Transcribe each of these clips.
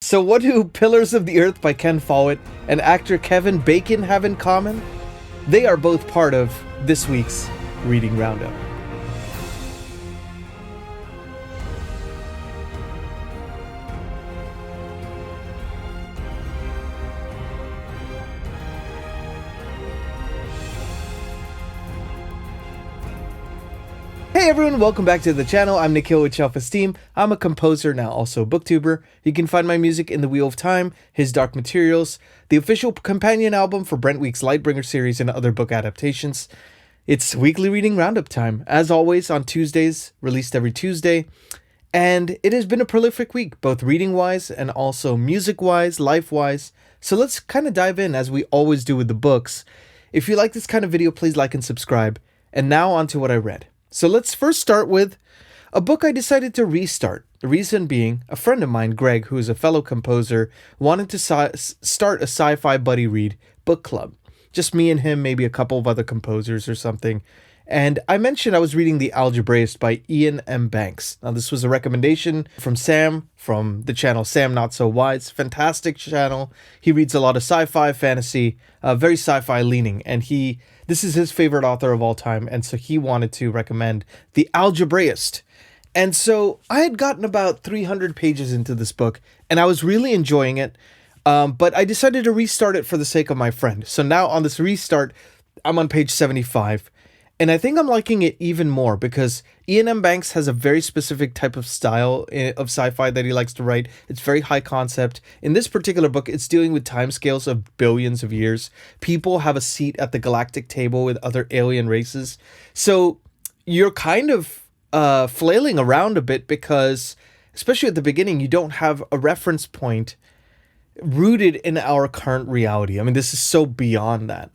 So what do Pillars of the Earth by Ken Follett and actor Kevin Bacon have in common? They are both part of this week's Reading Roundup. Hey everyone, welcome back to the channel. I'm Nikhil with Shelf-Esteem. I'm a composer, now also a booktuber. You can find my music in The Wheel of Time, His Dark Materials, the official companion album for Brent Week's Lightbringer series, and other book adaptations. It's weekly Reading Roundup time, as always on Tuesdays, released every Tuesday. And it has been a prolific week, both reading-wise and also music-wise, life-wise. So let's kind of dive in, as we always do with the books. If you like this kind of video, please like and subscribe. And now on to what I read. So let's first start with a book I decided to restart. The reason being, a friend of mine, Greg, who is a fellow composer, wanted to start a sci-fi buddy read book club. Just me and him, maybe a couple of other composers or something. And I mentioned I was reading The Algebraist by Iain M. Banks. Now, this was a recommendation from Sam, from the channel Sam Not So Wise. Fantastic channel. He reads a lot of sci-fi, fantasy, very sci-fi leaning. And this is his favorite author of all time. And so he wanted to recommend The Algebraist. And so I had gotten about 300 pages into this book, and I was really enjoying it. But I decided to restart it for the sake of my friend. So now on this restart, I'm on page 75. And I think I'm liking it even more because Iain M. Banks has a very specific type of style of sci-fi that he likes to write. It's very high concept. In this particular book, it's dealing with timescales of billions of years. People have a seat at the galactic table with other alien races. So you're kind of flailing around a bit because, especially at the beginning, you don't have a reference point rooted in our current reality. I mean, this is so beyond that.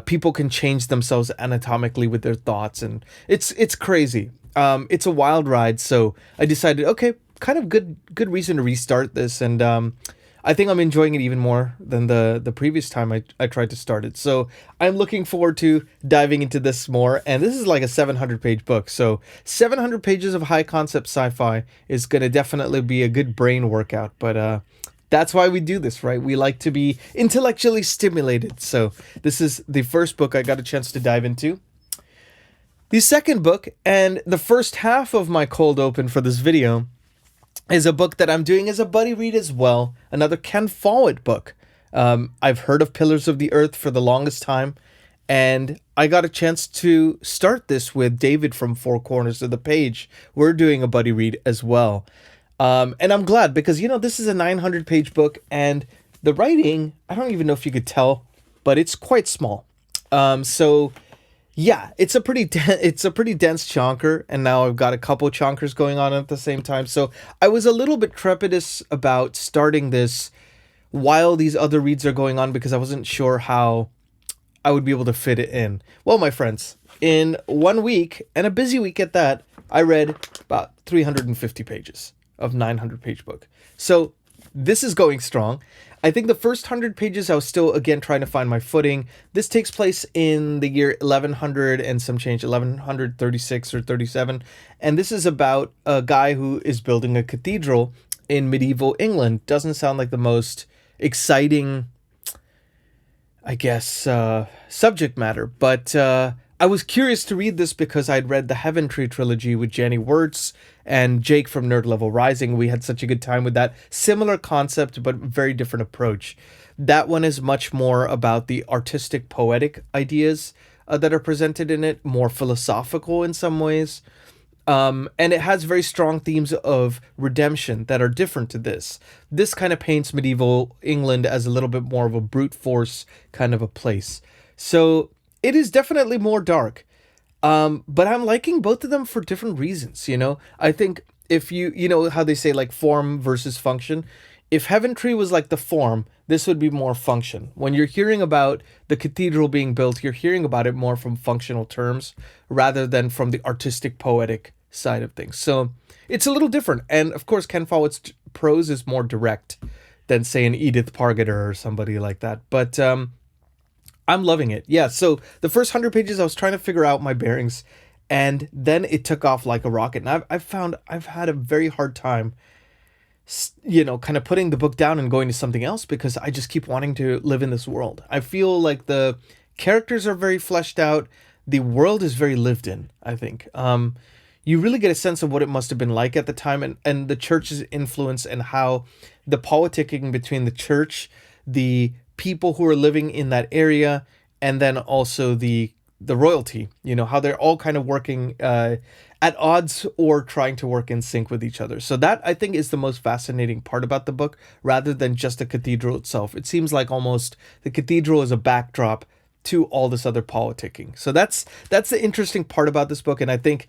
People can change themselves anatomically with their thoughts, and it's crazy. It's a wild ride, so I decided, okay, kind of good reason to restart this, and I think I'm enjoying it even more than the previous time I tried to start it. So I'm looking forward to diving into this more, and this is like a 700-page book, so 700 pages of high-concept sci-fi is going to definitely be a good brain workout, but that's why we do this, right? We like to be intellectually stimulated. So this is the first book I got a chance to dive into. The second book, and the first half of my cold open for this video, is a book that I'm doing as a buddy read as well. Another Ken Follett book. I've heard of Pillars of the Earth for the longest time, and I got a chance to start this with David from Four Corners of the Page. We're doing a buddy read as well. And I'm glad because, this is a 900-page book, and the writing, I don't even know if you could tell, but it's quite small. So yeah, it's a pretty dense chonker, and now I've got a couple chonkers going on at the same time. So I was a little bit trepidatious about starting this while these other reads are going on because I wasn't sure how I would be able to fit it in. Well, my friends, in 1 week, and a busy week at that, I read about 350 pages of 900-page book. So this is going strong. I think the first 100 pages I was still, again, trying to find my footing. This takes place in the year 1100 and some change, 1136 or 37. And this is about a guy who is building a cathedral in medieval England. Doesn't sound like the most exciting, I guess, subject matter. But I was curious to read this because I'd read the Heaven Tree trilogy with Jenny Wirtz and Jake from Nerd Level Rising. We had such a good time with that. Similar concept, but very different approach. That one is much more about the artistic, poetic ideas that are presented in it, more philosophical in some ways. And it has very strong themes of redemption that are different to this. This kind of paints medieval England as a little bit more of a brute force kind of a place. So it is definitely more dark, but I'm liking both of them for different reasons, I think if you know how they say like form versus function, if Heaven Tree was like the form, this would be more function. When you're hearing about the cathedral being built, you're hearing about it more from functional terms rather than from the artistic, poetic side of things. So it's a little different. And of course, Ken Follett's prose is more direct than say an Edith Pargeter or somebody like that. But I'm loving it. Yeah, so the first 100 pages, I was trying to figure out my bearings, and then it took off like a rocket. And I've found I've had a very hard time kind of putting the book down and going to something else because I just keep wanting to live in this world. I feel like the characters are very fleshed out. The world is very lived in, I think. You really get a sense of what it must have been like at the time, and the church's influence and how the politicking between the church, the people who are living in that area, and then also the royalty, how they're all kind of working at odds or trying to work in sync with each other. So that, I think, is the most fascinating part about the book, rather than just the cathedral itself. It seems like almost the cathedral is a backdrop to all this other politicking. So that's the interesting part about this book, and I think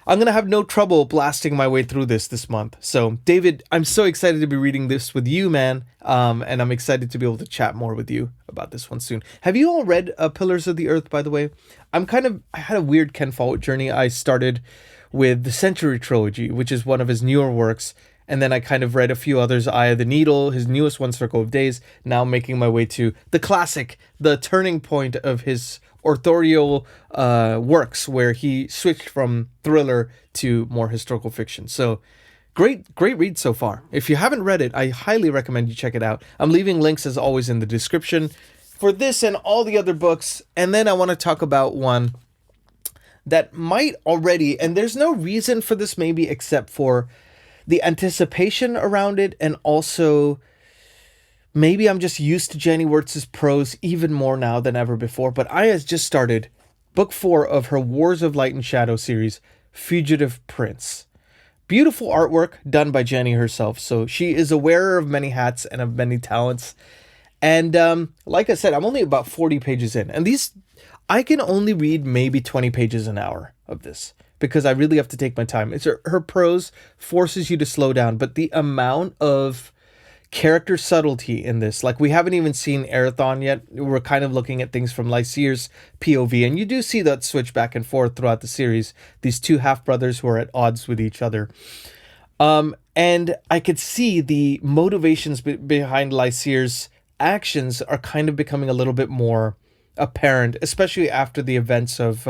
I'm going to have no trouble blasting my way through this month. So, David, I'm so excited to be reading this with you, man. And I'm excited to be able to chat more with you about this one soon. Have you all read Pillars of the Earth, by the way? I had a weird Ken Follett journey. I started with the Century Trilogy, which is one of his newer works. And then I kind of read a few others, Eye of the Needle, his newest one, Circle of Days. Now making my way to the classic, the turning point of his authorial works, where he switched from thriller to more historical fiction. So great read so far. If you haven't read it, I highly recommend you check it out. I'm leaving links as always in the description for this and all the other books. And then I want to talk about one that might already, and there's no reason for this maybe except for the anticipation around it, and also maybe I'm just used to Jenny Wirtz's prose even more now than ever before, but I has just started book 4 of her Wars of Light and Shadow series, Fugitive Prince. Beautiful artwork done by Jenny herself, so she is a wearer of many hats and of many talents. And like I said, I'm only about 40 pages in, and I can only read maybe 20 pages an hour of this, because I really have to take my time. It's her prose forces you to slow down, but the amount of character subtlety in this, like we haven't even seen Erathon yet. We're kind of looking at things from Lycier's POV, and you do see that switch back and forth throughout the series. These two half-brothers who are at odds with each other. And I could see the motivations behind Lycier's actions are kind of becoming a little bit more apparent, especially after the events of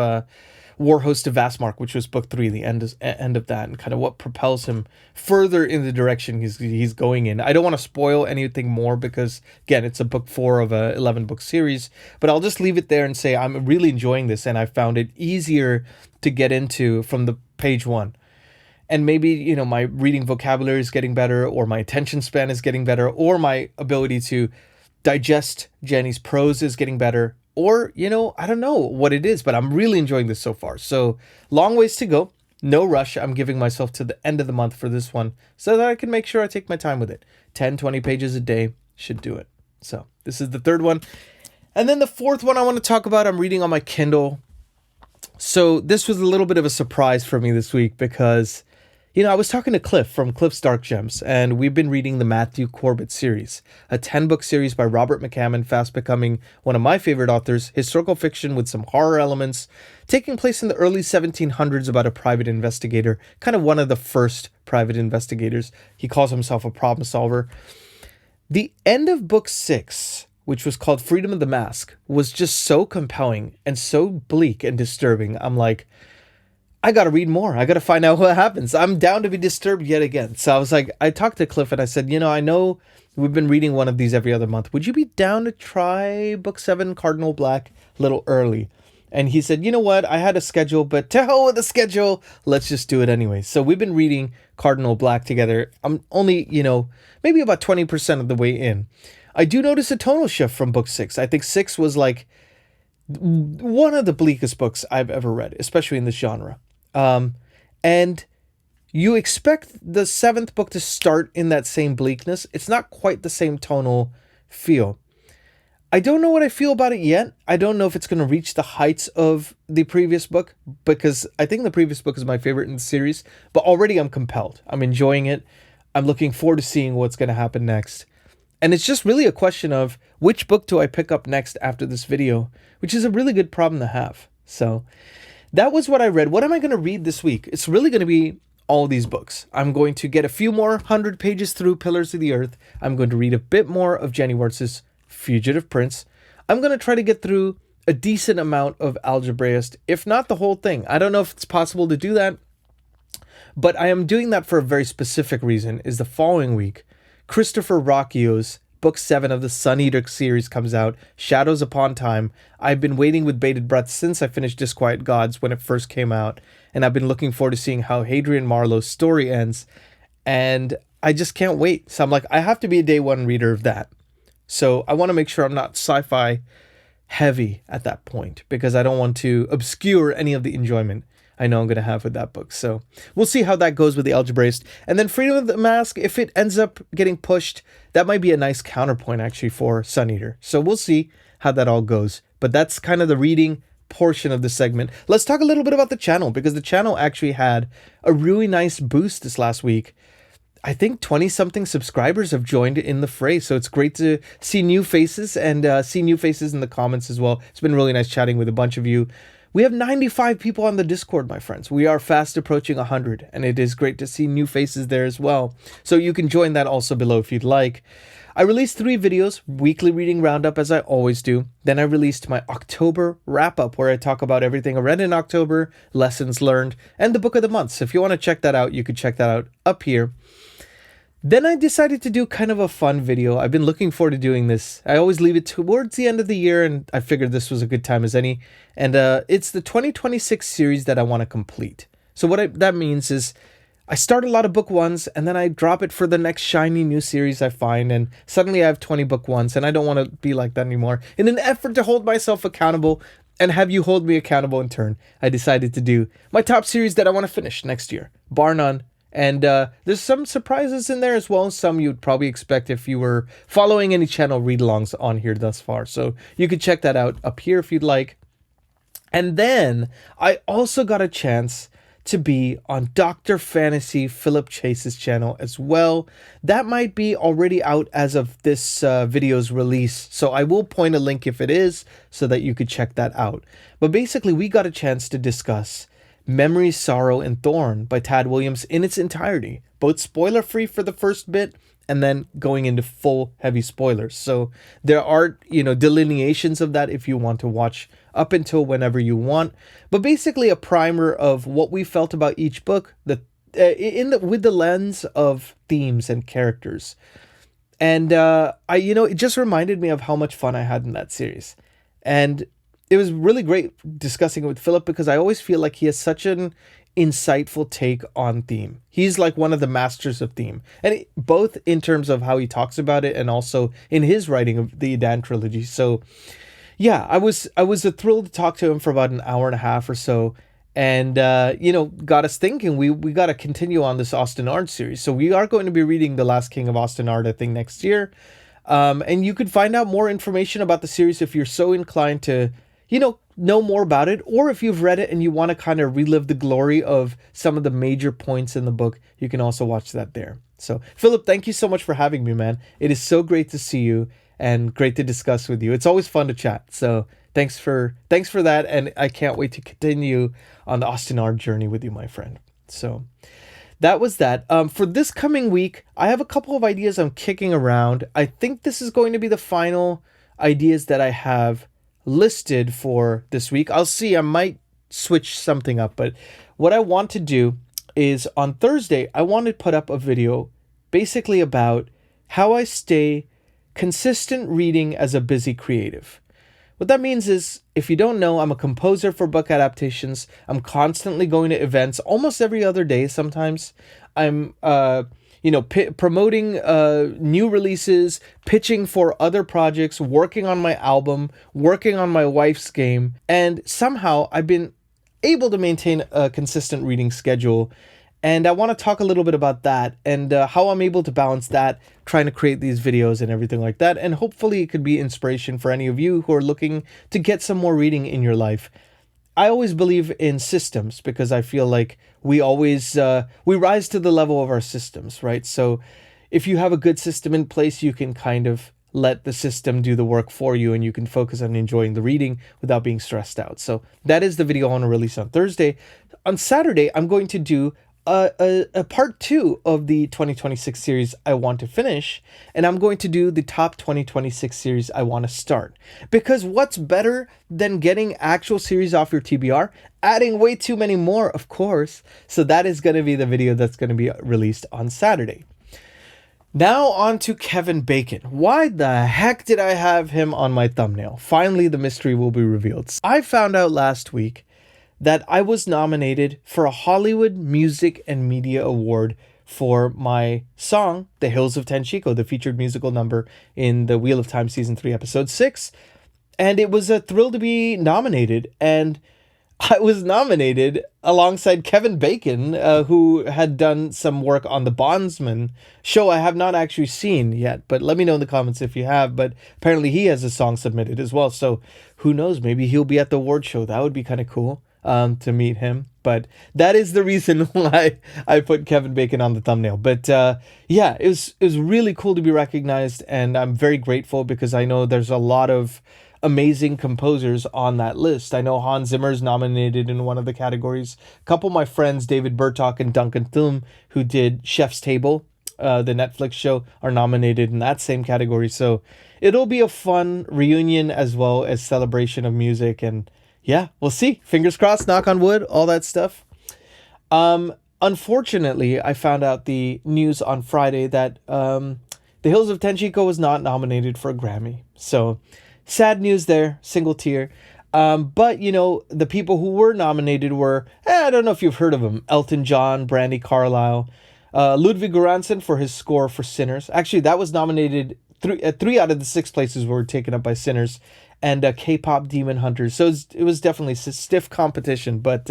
Warhost of Vastmark, which was book 3, the end of that, and kind of what propels him further in the direction he's going in. I don't want to spoil anything more because, again, it's a book 4 of a 11-book series, but I'll just leave it there and say I'm really enjoying this, and I found it easier to get into from the page 1. And maybe, my reading vocabulary is getting better, or my attention span is getting better, or my ability to digest Jenny's prose is getting better. Or, I don't know what it is, but I'm really enjoying this so far. So, long ways to go. No rush. I'm giving myself to the end of the month for this one so that I can make sure I take my time with it. 10, 20 pages a day should do it. So, this is the third one. And then the fourth one I want to talk about, I'm reading on my Kindle. So, this was a little bit of a surprise for me this week because, I was talking to Cliff from Cliff's Dark Gems, and we've been reading the Matthew Corbett series, a 10-book series by Robert McCammon, fast becoming one of my favorite authors, historical fiction with some horror elements, taking place in the early 1700s about a private investigator, kind of one of the first private investigators. He calls himself a problem solver. The end of book 6, which was called Freedom of the Mask, was just so compelling and so bleak and disturbing. I'm like, I got to read more. I got to find out what happens. I'm down to be disturbed yet again. So I was like, I talked to Cliff and I said, I know we've been reading one of these every other month. Would you be down to try book 7, Cardinal Black, a little early? And he said, you know what? I had a schedule, but to hell with the schedule. Let's just do it anyway. So we've been reading Cardinal Black together. I'm only, maybe about 20% of the way in. I do notice a tonal shift from book 6. I think 6 was like one of the bleakest books I've ever read, especially in this genre. And you expect the 7th book to start in that same bleakness. It's not quite the same tonal feel. I don't know what I feel about it yet. I don't know if it's going to reach the heights of the previous book, because I think the previous book is my favorite in the series, but already I'm compelled. I'm enjoying it. I'm looking forward to seeing what's going to happen next. And it's just really a question of which book do I pick up next after this video, which is a really good problem to have. So that was what I read. What am I going to read this week? It's really going to be all these books. I'm going to get a few more 100 pages through Pillars of the Earth. I'm going to read a bit more of Jenny Wirtz's Fugitive Prince. I'm going to try to get through a decent amount of Algebraist, if not the whole thing. I don't know if it's possible to do that. But I am doing that for a very specific reason, is the following week, Christopher Rocchio's Book 7 of the Sun Eater series comes out, Shadows Upon Time. I've been waiting with bated breath since I finished Disquiet Gods when it first came out, and I've been looking forward to seeing how Hadrian Marlowe's story ends, and I just can't wait. So I'm like, I have to be a day one reader of that. So I want to make sure I'm not sci-fi heavy at that point, because I don't want to obscure any of the enjoyment I know I'm going to have with that book. So we'll see how that goes with the Algebraist. And then Freedom of the Mask, if it ends up getting pushed, that might be a nice counterpoint actually for Sun Eater. So we'll see how that all goes. But that's kind of the reading portion of the segment. Let's talk a little bit about the channel, because the channel actually had a really nice boost this last week. I think 20-something subscribers have joined in the fray, so it's great to see new faces and see new faces in the comments as well. It's been really nice chatting with a bunch of you. We have 95 people on the Discord, my friends. We are fast approaching 100, and it is great to see new faces there as well. So you can join that also below if you'd like. I released 3 videos, weekly reading roundup as I always do. Then I released my October wrap-up where I talk about everything I read in October, lessons learned, and the book of the month. So if you want to check that out, you can check that out up here. Then I decided to do kind of a fun video. I've been looking forward to doing this. I always leave it towards the end of the year, and I figured this was a good time as any. And it's the 2026 series that I want to complete. So that means is I start a lot of book ones, and then I drop it for the next shiny new series I find, and suddenly I have 20 book ones, and I don't want to be like that anymore. In an effort to hold myself accountable and have you hold me accountable in turn, I decided to do my top series that I want to finish next year, bar none. And there's some surprises in there as well. Some you'd probably expect if you were following any channel read-alongs on here thus far. So you could check that out up here if you'd like. And then I also got a chance to be on Dr. Fantasy Philip Chase's channel as well. That might be already out as of this video's release. So I will point a link if it is so that you could check that out. But basically we got a chance to discuss Memory, Sorrow, and Thorn by Tad Williams in its entirety, both spoiler-free for the first bit and then going into full heavy spoilers. So there are, delineations of that if you want to watch up until whenever you want. But basically a primer of what we felt about each book, with the lens of themes and characters. And it just reminded me of how much fun I had in that series. And it was really great discussing it with Philip, because I always feel like he has such an insightful take on theme. He's like one of the masters of theme, and both in terms of how he talks about it and also in his writing of the Edan trilogy. So yeah, I was thrilled to talk to him for about an hour and a half or so, and got us thinking we got to continue on this Austin Ard series. So we are going to be reading The Last King of Austin Ard, I think, next year. And you could find out more information about the series if you're so inclined to know more about it, or if you've read it and you want to kind of relive the glory of some of the major points in the book, you can also watch that there. So, Philip, thank you so much for having me, man. It is so great to see you and great to discuss with you. It's always fun to chat. So, thanks for that, and I can't wait to continue on the Austin Ard journey with you, my friend. So, that was that. For this coming week, I have a couple of ideas I'm kicking around. I think this is going to be the final ideas that I have listed for this week. I'll see. I might switch something up, but what I want to do is on Thursday, I want to put up a video basically about how I stay consistent reading as a busy creative. What that means is, if you don't know, I'm a composer for book adaptations. I'm constantly going to events almost every other day sometimes. I'm promoting new releases, pitching for other projects, working on my album, working on my wife's game, and somehow I've been able to maintain a consistent reading schedule. And I want to talk a little bit about that and how I'm able to balance that, trying to create these videos and everything like that. And hopefully it could be inspiration for any of you who are looking to get some more reading in your life. I always believe in systems, because I feel like we always we rise to the level of our systems, right? So if you have a good system in place, you can kind of let the system do the work for you, and you can focus on enjoying the reading without being stressed out. So that is the video I want to release on Thursday. On Saturday, I'm going to do a part 2 of the 2026 series I want to finish, and I'm going to do the top 2026 series I want to start. Because what's better than getting actual series off your TBR, adding way too many more, of course. So that is going to be the video that's going to be released on Saturday. Now on to Kevin Bacon. Why the heck did I have him on my thumbnail? Finally, the mystery will be revealed. I found out last week that I was nominated for a Hollywood Music and Media Award for my song, The Hills of Tenchiko, the featured musical number in the Wheel of Time Season 3, Episode 6. And it was a thrill to be nominated. And I was nominated alongside Kevin Bacon, who had done some work on the Bondsman show I have not actually seen yet. But let me know in the comments if you have. But apparently he has a song submitted as well. So who knows? Maybe he'll be at the award show. That would be kind of cool. To meet him, but that is the reason why I put Kevin Bacon on the thumbnail. But yeah, it was really cool to be recognized, and I'm very grateful because I know there's a lot of amazing composers on that list. I know Hans Zimmer's nominated in one of the categories. A couple of my friends, David Bertok and Duncan Thum, who did Chef's Table, the Netflix show, are nominated in that same category. So it'll be a fun reunion as well as celebration of music, and yeah, we'll see. Fingers crossed, knock on wood, all that stuff. Unfortunately, I found out the news on Friday that The Hills of Tenchiko was not nominated for a Grammy. So, sad news there, single tear. But, you know, the people who were nominated were, I don't know if you've heard of them, Elton John, Brandy Carlisle, Ludwig Göransson for his score for Sinners. Actually, that was nominated, three out of the 6 places were taken up by Sinners, and K-pop Demon Hunters. So it was definitely stiff competition, but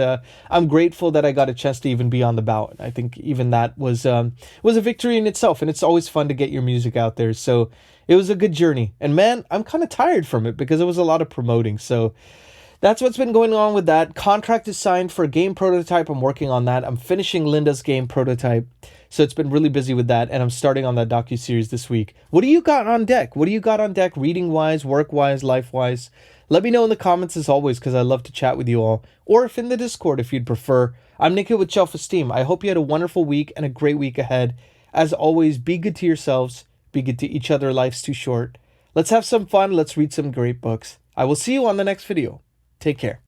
I'm grateful that I got a chance to even be on the ballot. I think even that was a victory in itself, and it's always fun to get your music out there. So it was a good journey. And man, I'm kind of tired from it because it was a lot of promoting. So that's what's been going on with that. Contract is signed for a game prototype. I'm working on that. I'm finishing Linda's game prototype. So it's been really busy with that, and I'm starting on that docuseries this week. What do you got on deck? What do you got on deck, reading-wise, work-wise, life-wise? Let me know in the comments as always, because I love to chat with you all. Or if in the Discord, if you'd prefer. I'm Nikhil with Shelf-Esteem. I hope you had a wonderful week and a great week ahead. As always, be good to yourselves. Be good to each other. Life's too short. Let's have some fun. Let's read some great books. I will see you on the next video. Take care.